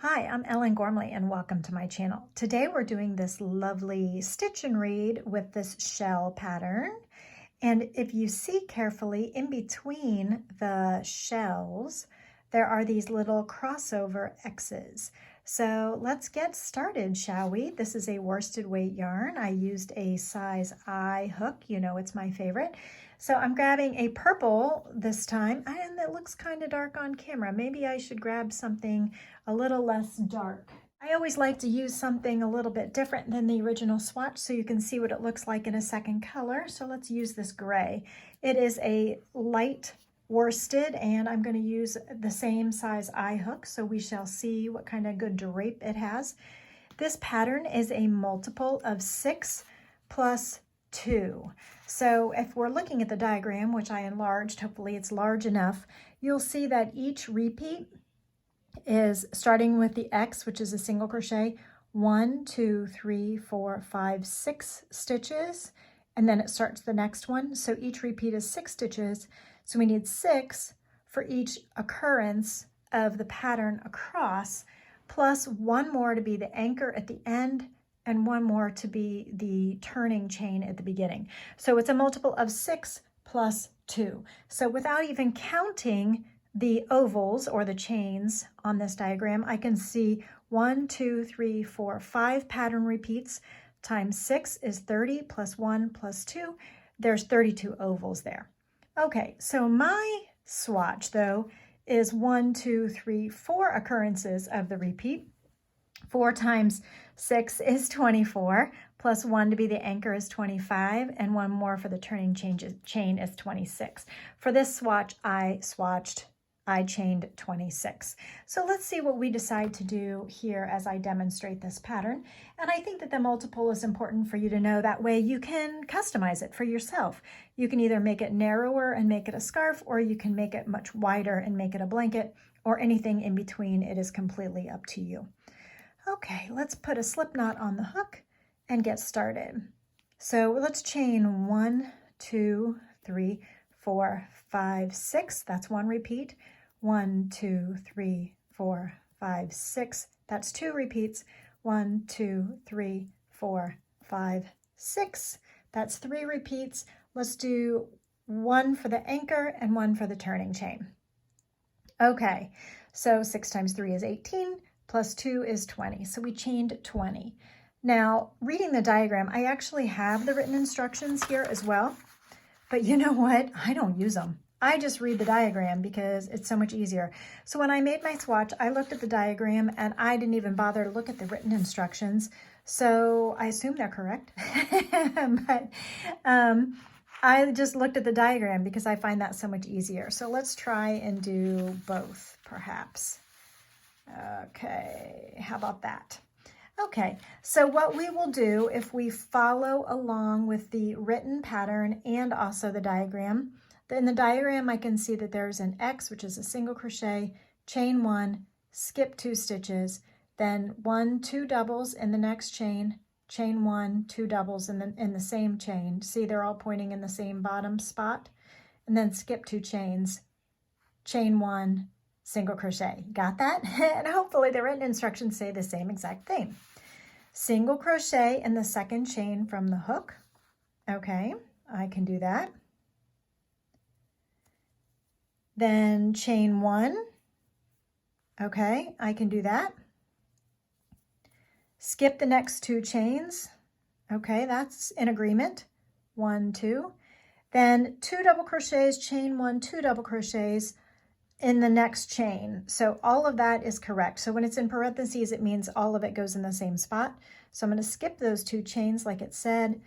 Hi, I'm Ellen Gormley and welcome to my channel. Today we're doing this lovely stitch and read with this shell pattern. And if you see carefully, in between the shells, there are these little crossover X's. So let's get started, shall we? This is a worsted weight yarn. I used a size I hook. You know it's my favorite. So I'm grabbing a purple this time, and it looks kind of dark on camera. Maybe I should grab something a little less dark. I always like to use something a little bit different than the original swatch so you can see what it looks like in a second color. So let's use this gray. It is a light worsted, and I'm going to use the same size I hook, so we shall see what kind of good drape it has. This pattern is a multiple of 6 plus 2. So if we're looking at the diagram, which I enlarged, hopefully it's large enough, you'll see that each repeat is starting with the X, which is a single crochet, 1, 2, 3, 4, 5, 6 stitches, and then it starts the next one. So each repeat is 6 stitches. So we need 6 for each occurrence of the pattern across, plus 1 more to be the anchor at the end, and 1 more to be the turning chain at the beginning. So it's a multiple of 6 plus 2. So without even counting the ovals or the chains on this diagram, I can see 1, 2, 3, 4, 5 pattern repeats times 6 is 30 plus 1 plus 2. There's 32 ovals there. Okay, so my swatch though is 1, 2, 3, 4 occurrences of the repeat. 4 times 6 is 24, plus 1 to be the anchor is 25, and 1 more for the turning chain is 26. For this swatch, I chained 26. So let's see what we decide to do here as I demonstrate this pattern. And I think that the multiple is important for you to know. That way you can customize it for yourself. You can either make it narrower and make it a scarf, or you can make it much wider and make it a blanket, or anything in between. It is completely up to you. Okay, let's put a slip knot on the hook and get started. So let's chain 1, 2, 3, 4, 5, 6. That's 1 repeat. 1, 2, 3, 4, 5, 6. That's 2 repeats. 1, 2, 3, 4, 5, 6. That's 3 repeats. Let's do 1 for the anchor and 1 for the turning chain. Okay, so 6 times 3 is 18, plus 2 is 20. So we chained 20. Now, reading the diagram, I actually have the written instructions here as well. But you know what? I don't use them. I just read the diagram because it's so much easier. So when I made my swatch, I looked at the diagram and I didn't even bother to look at the written instructions. So I assume they're correct. But I just looked at the diagram because I find that so much easier. So let's try and do both, perhaps. Okay, how about that? Okay, so what we will do if we follow along with the written pattern and also the diagram, in the diagram I can see that there's an X, which is a single crochet, chain 1, skip 2 stitches, then 1, 2 doubles in the next chain, chain 1, 2 doubles in the same chain. See, they're all pointing in the same bottom spot, and then skip 2 chains, chain 1, single crochet. Got that? And hopefully the written instructions say the same exact thing. Single crochet in the second chain from the hook. Okay, I can do that. Then chain 1. Okay, I can do that. Skip the next 2 chains. Okay, that's in agreement. 1, 2. Then 2 double crochets, chain 1, 2 double crochets in the next chain. So all of that is correct. So when it's in parentheses, it means all of it goes in the same spot. So I'm going to skip those 2 chains like it said.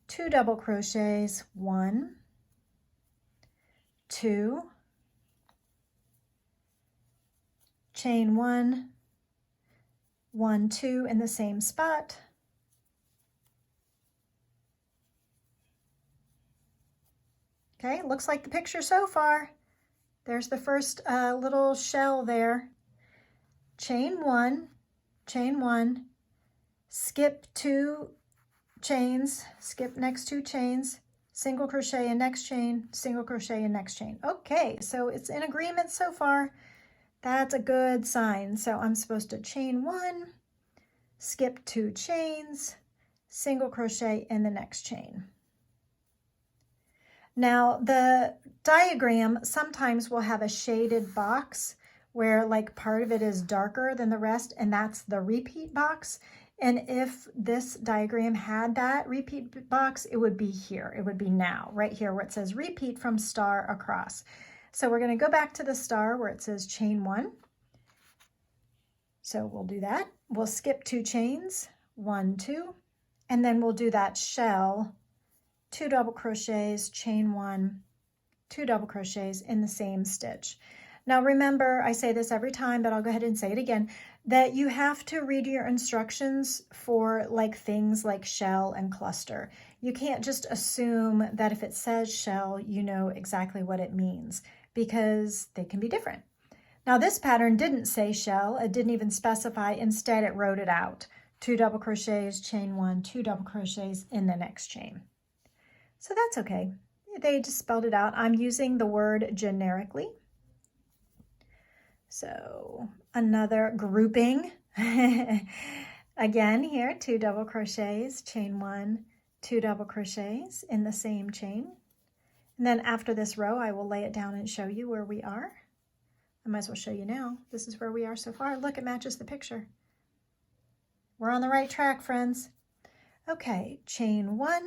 2 double crochets, 1, 2, chain 1, 1, 2 in the same spot. Okay, looks like the picture so far. There's the first little shell there. Chain 1, skip 2 chains, skip next 2 chains, single crochet in next chain, single crochet in next chain. Okay, so it's in agreement so far. That's a good sign. So I'm supposed to chain 1, skip 2 chains, single crochet in the next chain. Now the diagram sometimes will have a shaded box where like part of it is darker than the rest, and that's the repeat box. And if this diagram had that repeat box, it would be here. It would be now, right here where it says repeat from star across. So we're going to go back to the star where it says chain 1. So we'll do that. We'll skip 2 chains, 1, 2, and then we'll do that shell, 2 double crochets, chain 1, 2 double crochets in the same stitch. Now remember, I say this every time, but I'll go ahead and say it again, that you have to read your instructions for like things like shell and cluster. You can't just assume that if it says shell, you know exactly what it means, because they can be different. Now this pattern didn't say shell, it didn't even specify, instead it wrote it out. 2 double crochets, chain 1, 2 double crochets in the next chain. So that's okay. They just spelled it out. I'm using the word generically. So another grouping. Again here, 2 double crochets, chain 1, 2 double crochets in the same chain. And then after this row, I will lay it down and show you where we are. I might as well show you now. This is where we are so far. Look, it matches the picture. We're on the right track, friends. Okay, chain 1,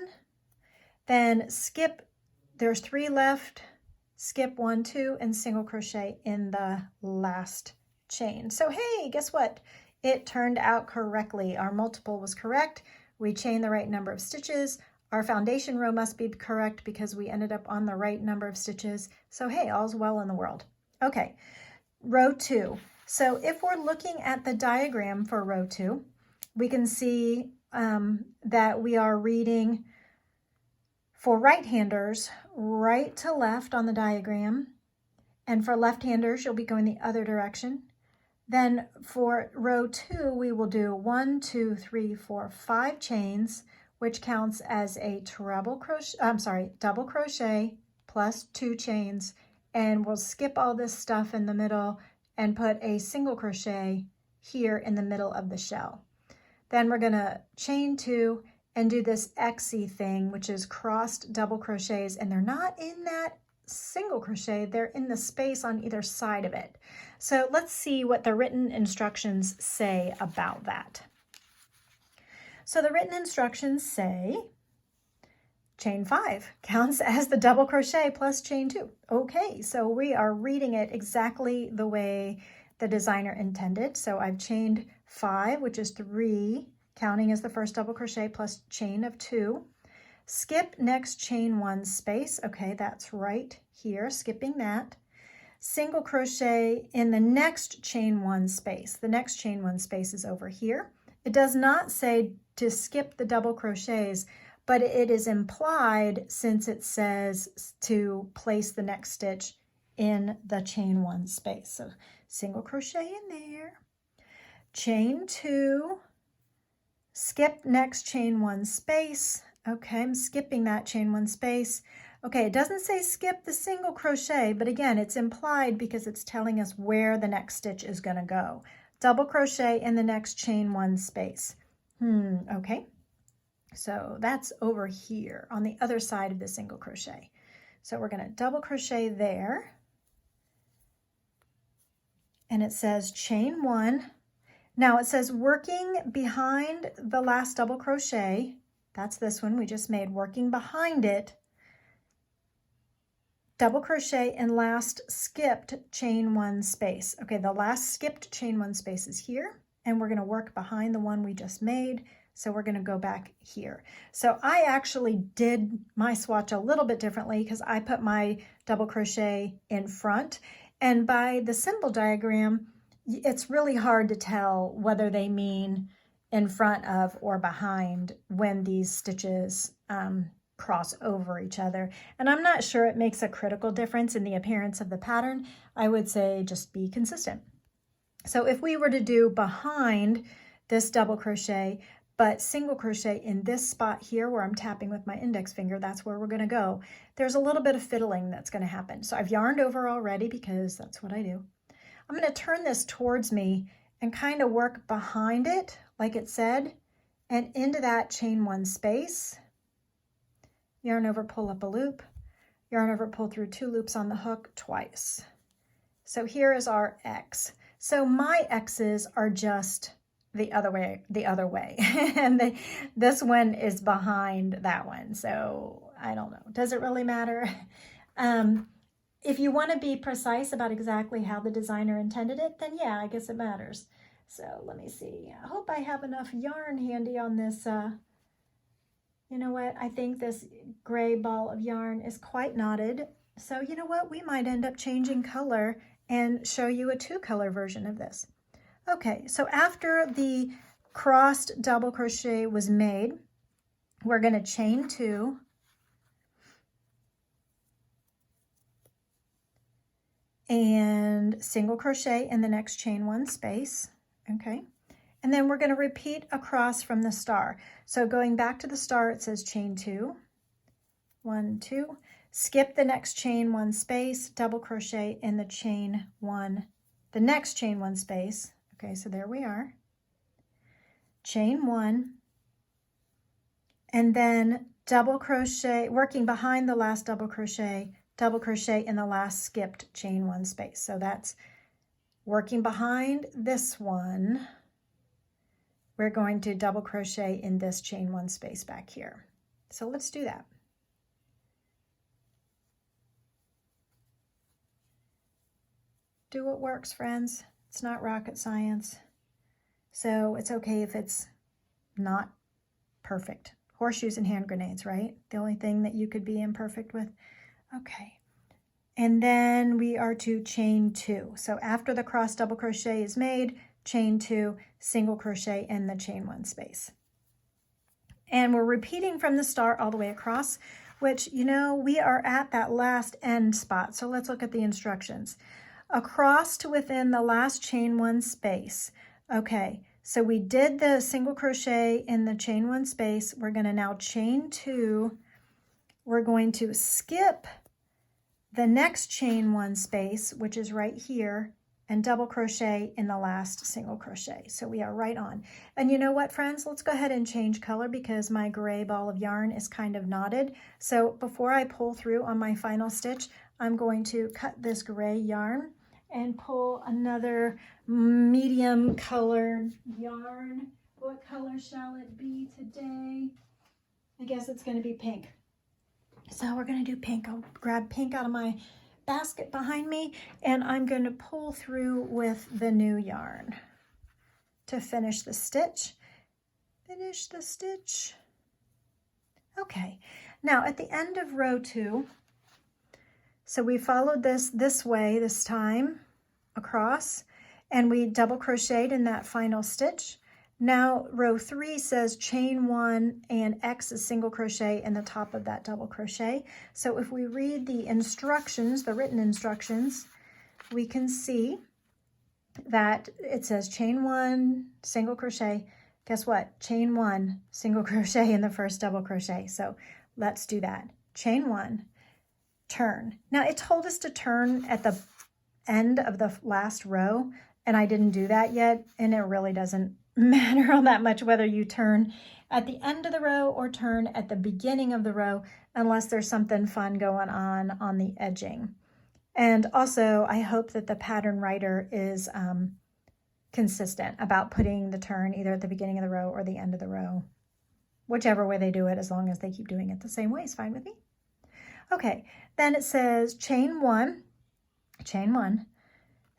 then skip, there's 3 left, skip 1, 2, and single crochet in the last chain. So hey, guess what? It turned out correctly. Our multiple was correct. We chained the right number of stitches. Our foundation row must be correct because we ended up on the right number of stitches. So hey, all's well in the world. Okay, row 2. So if we're looking at the diagram for row 2, we can see that we are reading for right-handers, right to left on the diagram, and for left-handers, you'll be going the other direction. Then for row 2, we will do 1, 2, 3, 4, 5 chains, which counts as a double crochet plus 2 chains, and we'll skip all this stuff in the middle and put a single crochet here in the middle of the shell. Then we're going to chain 2 and do this Xy thing, which is crossed double crochets, and they're not in that single crochet, they're in the space on either side of it. So let's see what the written instructions say about that. So the written instructions say chain 5 counts as the double crochet plus chain 2. Okay, so we are reading it exactly the way the designer intended. So I've chained 5, which is 3, counting as the first double crochet plus chain of 2. Skip next chain 1 space. Okay, that's right here, skipping that. Single crochet in the next chain 1 space. The next chain 1 space is over here. It does not say to skip the double crochets, but it is implied since it says to place the next stitch in the chain 1 space. So single crochet in there, chain 2, skip next chain 1 space. Okay, I'm skipping that chain 1 space. Okay, it doesn't say skip the single crochet, but again, it's implied because it's telling us where the next stitch is going to go. Double crochet in the next chain 1 space. Okay, so that's over here on the other side of the single crochet. So we're going to double crochet there. And it says chain 1. Now it says working behind the last double crochet. That's this one we just made, working behind it. Double crochet in last skipped chain 1 space. Okay, the last skipped chain 1 space is here, and we're going to work behind the one we just made. So we're going to go back here. So I actually did my swatch a little bit differently because I put my double crochet in front, and by the symbol diagram, it's really hard to tell whether they mean in front of or behind when these stitches cross over each other. And I'm not sure it makes a critical difference in the appearance of the pattern. I would say just be consistent. So if we were to do behind this double crochet, but single crochet in this spot here where I'm tapping with my index finger, that's where we're going to go. There's a little bit of fiddling that's going to happen. So I've yarned over already because that's what I do. I'm going to turn this towards me and kind of work behind it, like it said, and into that chain 1 space. Yarn over, pull up a loop, yarn over, pull through 2 loops on the hook twice. So here is our X. So my X's are just the other way, and this one is behind that one. So I don't know. Does it really matter? If you want to be precise about exactly how the designer intended it, then yeah, I guess it matters. So let me see. I hope I have enough yarn handy on this. You know what? I think this gray ball of yarn is quite knotted. So you know what? We might end up changing color and show you a 2-color version of this. Okay, so after the crossed double crochet was made, we're going to chain 2, and single crochet in the next chain 1 space. Okay, and then we're going to repeat across from the star. So going back to the star, it says chain 2, 1, 2, skip the next chain 1 space, double crochet in the chain 1, the next chain 1 space. Okay, so there we are. Chain 1, and then double crochet, working behind the last double crochet in the last skipped chain 1 space. So that's working behind this one. We're going to double crochet in this chain 1 space back here. So let's do that. Do what works, friends. It's not rocket science. So it's okay if it's not perfect. Horseshoes and hand grenades, right? The only thing that you could be imperfect with. Okay. And then we are to chain 2. So after the cross double crochet is made, chain 2, single crochet in the chain 1 space. And we're repeating from the start all the way across, which, you know, we are at that last end spot. So let's look at the instructions. Across to within the last chain 1 space. Okay, so we did the single crochet in the chain 1 space. We're going to now chain 2. We're going to skip the next chain 1 space, which is right here, and double crochet in the last single crochet. So we are right on. And you know what, friends? Let's go ahead and change color because my gray ball of yarn is kind of knotted. So before I pull through on my final stitch, I'm going to cut this gray yarn and pull another medium colored yarn. What color shall it be today? I guess it's going to be pink. So we're going to do pink. I'll grab pink out of my basket behind me, and I'm going to pull through with the new yarn to finish the stitch. Finish the stitch. Okay, now at the end of row 2, so we followed this way this time across, and we double crocheted in that final stitch. Now row 3 says chain 1 and X is single crochet in the top of that double crochet. So if we read the instructions, the written instructions, we can see that it says chain 1, single crochet. Guess what? Chain 1, single crochet in the first double crochet. So let's do that. Chain 1, turn. Now it told us to turn at the end of the last row, and I didn't do that yet, and it really doesn't matter all that much whether you turn at the end of the row or turn at the beginning of the row, unless there's something fun going on the edging. And also, I hope that the pattern writer is consistent about putting the turn either at the beginning of the row or the end of the row. Whichever way they do it, as long as they keep doing it the same way, is fine with me. Okay, then it says chain 1,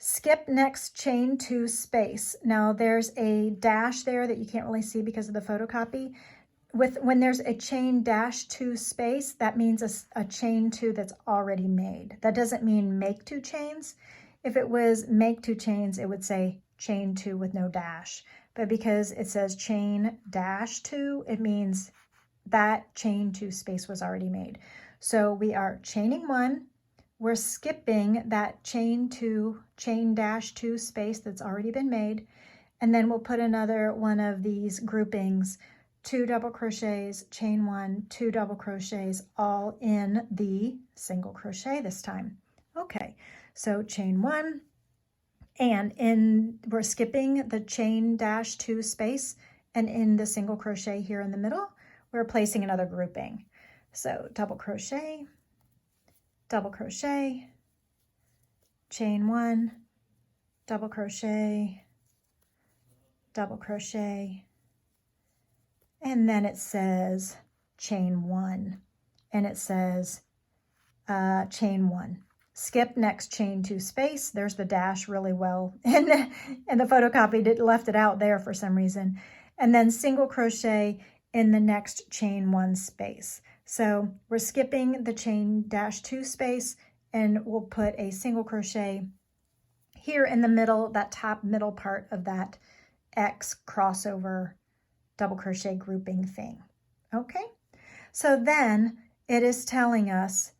skip next chain 2 space. Now there's a dash there that you can't really see because of the photocopy. When there's a chain dash 2 space, that means a chain 2 that's already made. That doesn't mean make 2 chains. If it was make 2 chains, it would say chain 2 with no dash. But because it says chain dash 2, it means that chain 2 space was already made. So we are chaining 1. We're skipping that chain dash 2 space that's already been made, and then we'll put another one of these groupings, 2 double crochets, chain 1, 2 double crochets, all in the single crochet this time. Okay, so chain 1, And we're skipping the chain dash 2 space, and in the single crochet here in the middle, we're placing another grouping. So double crochet, chain 1, double crochet, and then it says chain 1, and it says chain 1. Skip next chain 2 space. There's the dash really well, and the photocopied left it out there for some reason. And then single crochet in the next chain 1 space. So we're skipping the chain dash 2 space, and we'll put a single crochet here in the middle, that top middle part of that X crossover double crochet grouping thing. Okay, so then it is telling us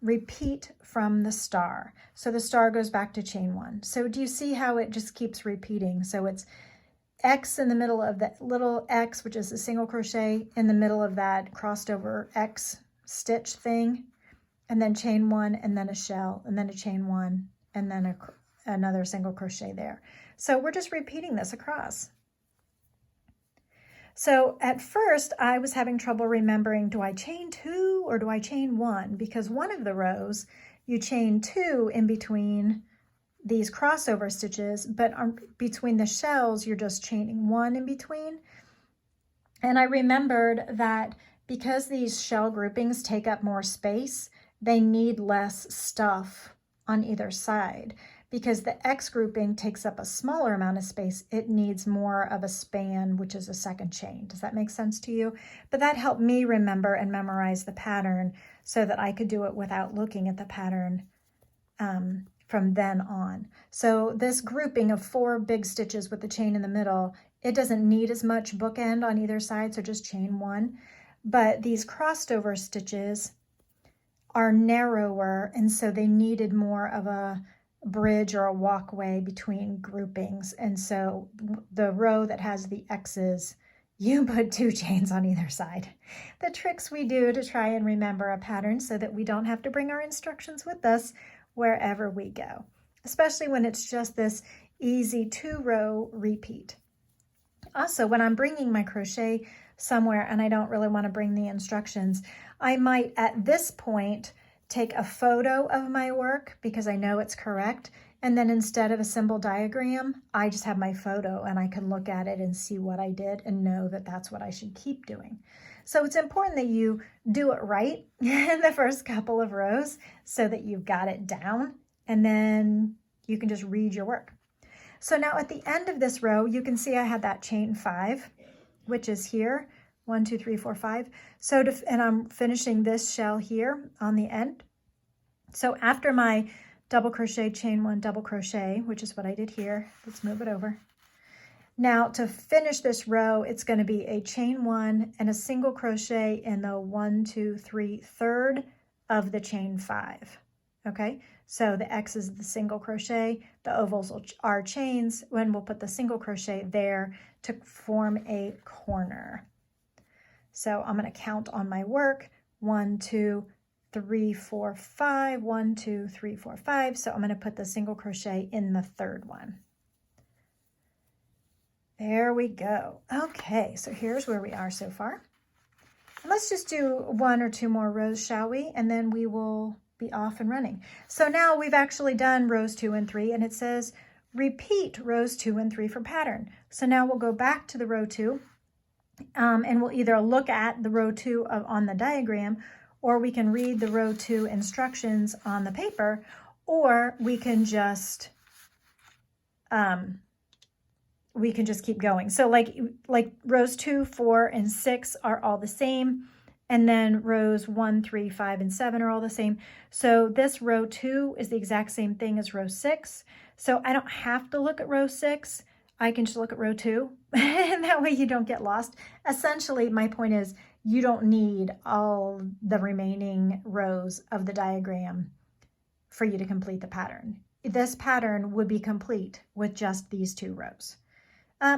repeat from the star. So the star goes back to chain 1. So do you see how it just keeps repeating? So it's X in the middle of the little X, which is a single crochet in the middle of that crossed over X stitch thing, and then chain 1, and then a shell, and then a chain 1, and then another single crochet there. So we're just repeating this across. So at first I was having trouble remembering, do I chain 2 or do I chain 1? Because one of the rows you chain 2 in between these crossover stitches, but between the shells you're just chaining 1 in between. And I remembered that because these shell groupings take up more space, they need less stuff on either side. Because the X grouping takes up a smaller amount of space, it needs more of a span, which is a second chain. Does that make sense to you? But that helped me remember and memorize the pattern so that I could do it without looking at the pattern from then on. So this grouping of 4 big stitches with the chain in the middle, it doesn't need as much bookend on either side, so just chain 1. But these crossed over stitches are narrower, and so they needed more of a bridge or a walkway between groupings. And so the row that has the X's, you put 2 chains on either side. The tricks we do to try and remember a pattern so that we don't have to bring our instructions with us wherever we go, especially when it's just this easy 2-row repeat. Also, when I'm bringing my crochet somewhere and I don't really want to bring the instructions, I might at this point take a photo of my work because I know it's correct, and then instead of a symbol diagram, I just have my photo and I can look at it and see what I did and know that that's what I should keep doing. So it's important that you do it right in the first couple of rows so that you've got it down, and then you can just read your work. So now at the end of this row, you can see I had that chain 5, which is here. 1, 2, 3, 4, 5. So and I'm finishing this shell here on the end. So after my double crochet, chain 1, double crochet, which is what I did here. Let's move it over. Now to finish this row, it's going to be a chain 1 and a single crochet in the 1, 2, 3, third of the chain 5. Okay, so the X is the single crochet, the ovals are chains, when we'll put the single crochet there to form a corner. So I'm going to count on my work, 1, 2, 3, 4, 5, 1, 2, 3, 4, 5. So I'm going to put the single crochet in the third one. There we go. Okay, so here's where we are so far. And let's just do 1 or 2 more rows, shall we? And then we will be off and running. So now we've actually done rows 2 and 3, and it says repeat rows 2 and 3 for pattern. So now we'll go back to the row 2. And we'll either look at the row 2 on the diagram, or we can read the row 2 instructions on the paper, or we can just keep going. So like rows 2, 4, and 6 are all the same, and then rows 1, 3, 5, and 7 are all the same. So this row 2 is the exact same thing as row 6. So I don't have to look at row 6. I can just look at row 2, and that way you don't get lost. Essentially, my point is you don't need all the remaining rows of the diagram for you to complete the pattern. This pattern would be complete with just these 2 rows,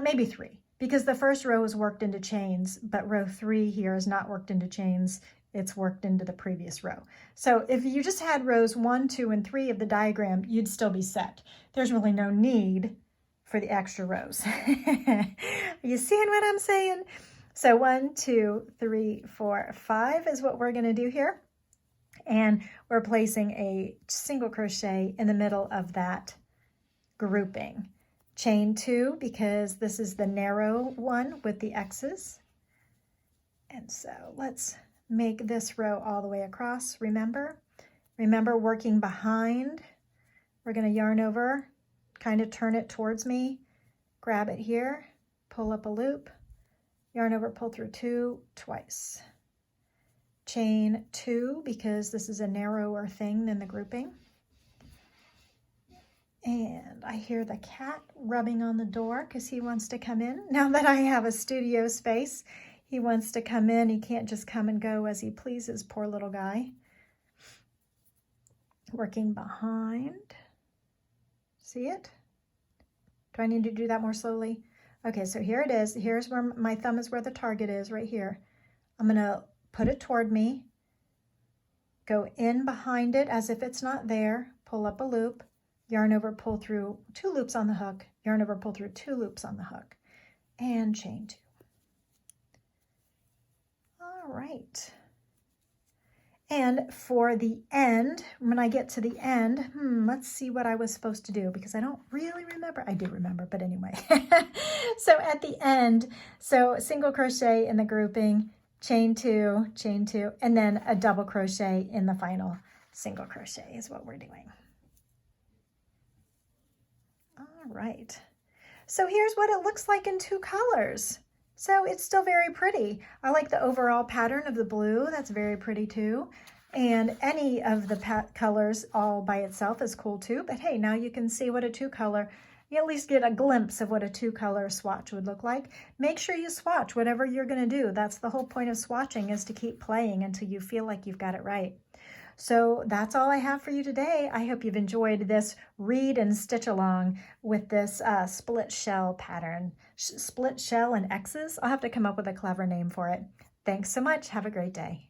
maybe 3, because the first row is worked into chains, but row 3 here is not worked into chains. it's worked into the previous row. So if you just had rows 1, 2, and 3 of the diagram, you'd still be set. There's really no need for the extra rows. Are you seeing what I'm saying? So 1, 2, 3, 4, 5 is what we're going to do here. And we're placing a single crochet in the middle of that grouping. Chain 2, because this is the narrow one with the X's. And so let's make this row all the way across. Remember working behind. We're going to yarn over, kind of turn it towards me, grab it here, pull up a loop, yarn over, pull through 2 twice. Chain 2, because this is a narrower thing than the grouping. And I hear the cat rubbing on the door because he wants to come in. Now that I have a studio space, he wants to come in. He can't just come and go as he pleases, poor little guy. Working behind. See it? Do I need to do that more slowly? Okay, so here it is. Here's where my thumb is, where the target is, right here. I'm going to put it toward me, go in behind it as if it's not there, pull up a loop, yarn over, pull through 2 loops on the hook, yarn over, pull through 2 loops on the hook, and chain 2. All right. And for the end, when I get to the end, let's see what I was supposed to do, because I don't really remember. I do remember, but anyway. So at the end, so single crochet in the grouping, chain 2, and then a double crochet in the final single crochet is what we're doing. All right. So here's what it looks like in 2 colors. So it's still very pretty. I like the overall pattern of the blue. That's very pretty too. And any of the colors all by itself is cool too. But hey, now you can see what a 2-color, you at least get a glimpse of what a 2-color swatch would look like. Make sure you swatch whatever you're going to do. That's the whole point of swatching, is to keep playing until you feel like you've got it right. So that's all I have for you today. I hope you've enjoyed this read and stitch along with this split shell pattern. Split shell and X's. I'll have to come up with a clever name for it. Thanks so much. Have a great day.